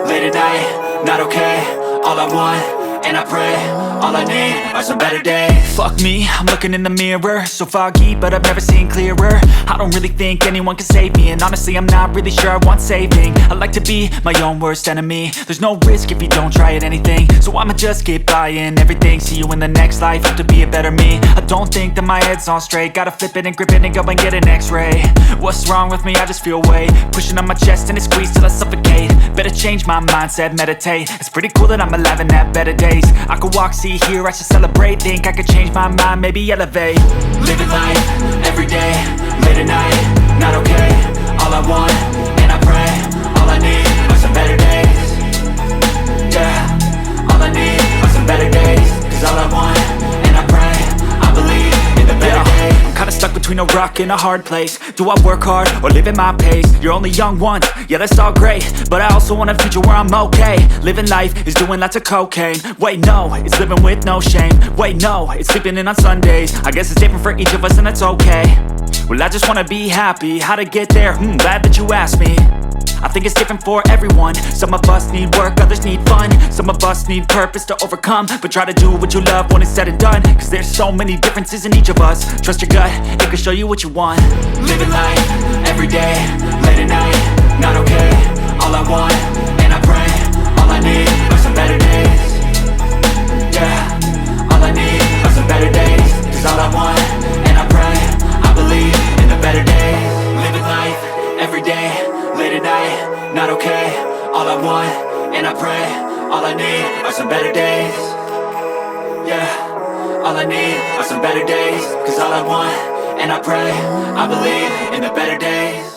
late at night, not okay. All I want, and I pray, all I need are some better days. Fuck me, I'm looking in the mirror, so foggy, but I've never seen clearer. I don't really think anyone can save me, and honestly I'm not really sure I want saving. I like to be my own worst enemy. There's no risk if you don't try at anything, so I'ma just keep buying everything. See you in the next life, hope to be a better me. I don't think that my head's on straight, gotta flip it and grip it and go and get an x-ray. What's wrong with me? I just feel weight pushing on my chest and it squeezes till I suffocate. Better change my mindset, meditate. It's pretty cool that I'm alive and have better days. I could walk, see, hear, I should celebrate. Think I could change my mind, maybe elevate. Living life, everyday, late at night, not okay. All I want, and I pray, all I need are some better days. Yeah, all I need are some better days. Cause all I want, and I pray, I believe in the better days. I'm kinda stuck between a rock and a hard place. Do I work hard or live at my pace? You're only young once, yeah that's all great, but I also want a future where I'm okay. Living life is doing lots of cocaine. Wait no, it's living with no shame. Wait no, it's sleeping in on Sundays. I guess it's different for each of us and that's okay. Well I just wanna be happy, how to get there? Glad that you asked me. I think it's different for everyone. Some of us need work, others need fun. Some of us need purpose to overcome. But try to do what you love when it's said and done. Cause there's so many differences in each of us. Trust your gut, it can show you what you want. Living life, everyday, late at night, not okay. All I want, and I pray, all I need are some better days. Yeah, all I need are some better days. Cause all I want, and I pray, I believe in the better days. Living life, everyday, late at night, not okay. All I want, and I pray, all I need are some better days. Yeah, all I need are some better days. Cause all I want, and I pray, I believe in the better days.